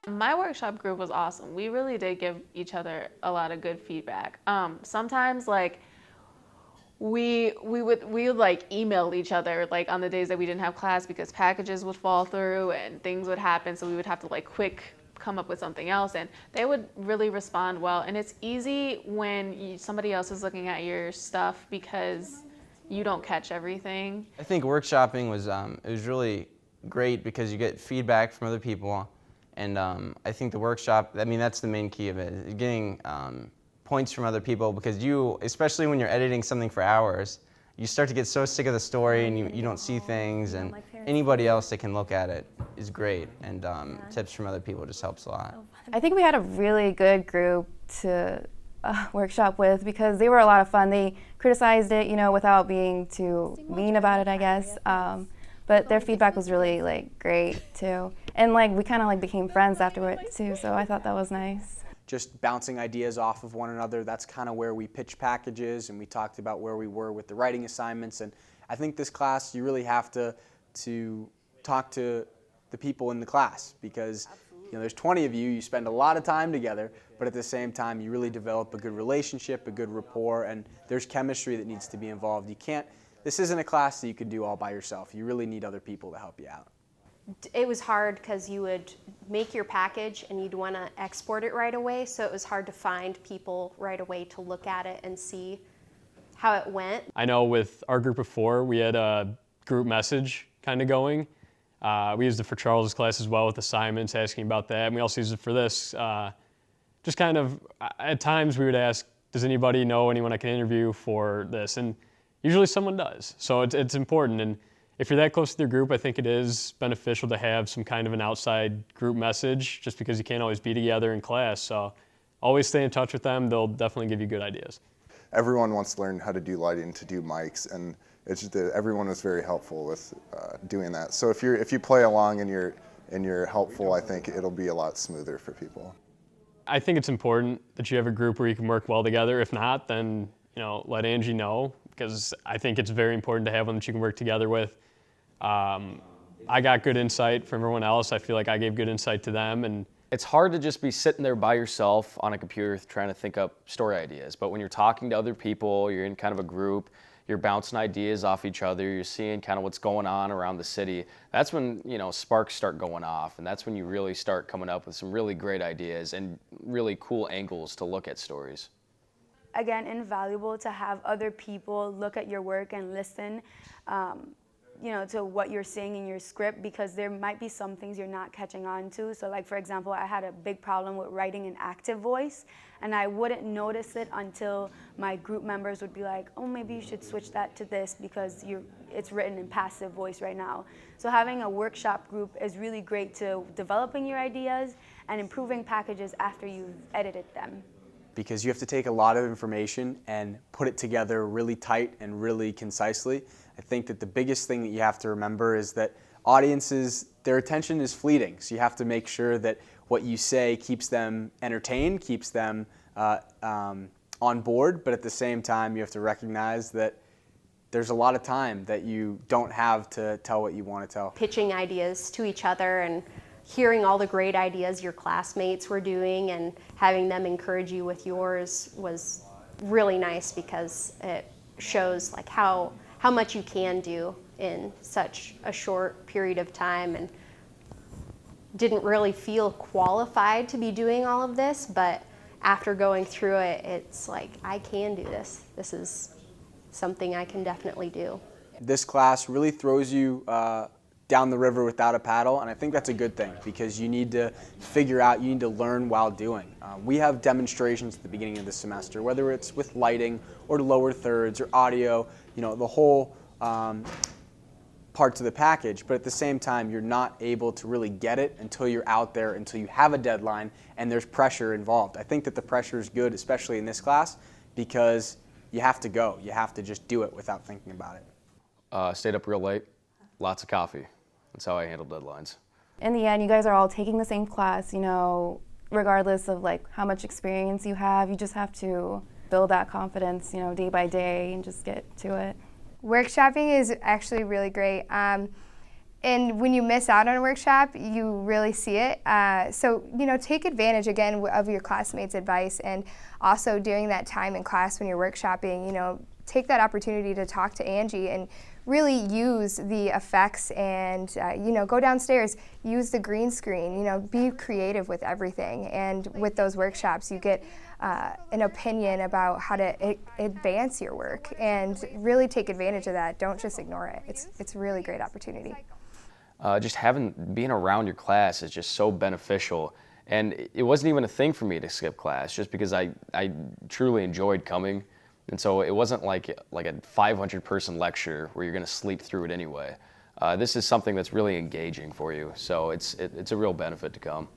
My workshop group was awesome. We really did give each other a lot of good feedback. Sometimes like we would like email each other like on the days that we didn't have class because packages would fall through and things would happen, so we would have to like quick come up with something else, and they would really respond well. And it's easy when somebody else is looking at your stuff because you don't catch everything. I think workshopping was it was really great because you get feedback from other people, and I think the workshop, I mean, that's the main key of it, is getting points from other people, because you, especially when you're editing something for hours, you start to get so sick of the story and you don't see things, and anybody else that can look at it is great, and tips from other people just helps a lot. I think we had a really good group to workshop with because they were a lot of fun. They criticized it, without being too mean about it, I guess. But their feedback was really great too, and we kind of became friends afterwards too. So I thought that was nice. Just bouncing ideas off of one another. That's kind of where we pitch packages, and we talked about where we were with the writing assignments. And I think this class, you really have to talk to the people in the class, because there's 20 of you, you spend a lot of time together, but at the same time you really develop a good relationship, a good rapport, and there's chemistry that needs to be involved. This isn't a class that you can do all by yourself. You really need other people to help you out. It was hard because you would make your package and you'd want to export it right away, so it was hard to find people right away to look at it and see how it went. I know with our group of 4, we had a group message kind of going. We used it for Charles's class as well with assignments, asking about that, and we also used it for this. Just kind of, at times we would ask, does anybody know anyone I can interview for this? And usually someone does, so it's important. And if you're that close to your group, I think it is beneficial to have some kind of an outside group message, just because you can't always be together in class. So always stay in touch with them. They'll definitely give you good ideas. Everyone wants to learn how to do lighting, to do mics, and it's just that everyone was very helpful with doing that. So if you play along and you're helpful, I think it'll be a lot smoother for people. I think it's important that you have a group where you can work well together. If not, then let Angie know, because I think it's very important to have one that you can work together with. I got good insight from everyone else. I feel like I gave good insight to them. And it's hard to just be sitting there by yourself on a computer trying to think up story ideas. But when you're talking to other people, you're in kind of a group, you're bouncing ideas off each other, you're seeing kind of what's going on around the city. That's when, sparks start going off, and that's when you really start coming up with some really great ideas and really cool angles to look at stories. Again, invaluable to have other people look at your work and listen to what you're saying in your script, because there might be some things you're not catching on to. So for example, I had a big problem with writing an active voice, and I wouldn't notice it until my group members would be like, oh, maybe you should switch that to this because it's written in passive voice right now. So having a workshop group is really great to developing your ideas and improving packages after you've edited them. Because you have to take a lot of information and put it together really tight and really concisely. I think that the biggest thing that you have to remember is that audiences, their attention is fleeting. So you have to make sure that what you say keeps them entertained, keeps them on board, but at the same time you have to recognize that there's a lot of time that you don't have to tell what you want to tell. Pitching ideas to each other and hearing all the great ideas your classmates were doing and having them encourage you with yours was really nice, because it shows how much you can do in such a short period of time, and didn't really feel qualified to be doing all of this, but after going through it, it's like, I can do this. This is something I can definitely do. This class really throws you down the river without a paddle, and I think that's a good thing, because you need to you need to learn while doing. We have demonstrations at the beginning of the semester, whether it's with lighting or lower thirds or audio, the whole parts of the package, but at the same time you're not able to really get it until you're out there, until you have a deadline and there's pressure involved. I think that the pressure is good, especially in this class, because you have to go. You have to just do it without thinking about it. Stayed up real late, lots of coffee. That's how I handle deadlines. In the end, you guys are all taking the same class, regardless of how much experience you have. You just have to build that confidence, day by day, and just get to it. Workshopping is actually really great. And when you miss out on a workshop, you really see it. So, take advantage again of your classmates' advice, and also during that time in class when you're workshopping, take that opportunity to talk to Angie and really use the effects and, go downstairs, use the green screen, be creative with everything. And with those workshops, you get an opinion about how to advance your work and really take advantage of that. Don't just ignore it. It's a really great opportunity. Just being around your class is just so beneficial. And it wasn't even a thing for me to skip class, just because I truly enjoyed coming. And so it wasn't like a 500-person lecture where you're going to sleep through it anyway. This is something that's really engaging for you, so it's a real benefit to come.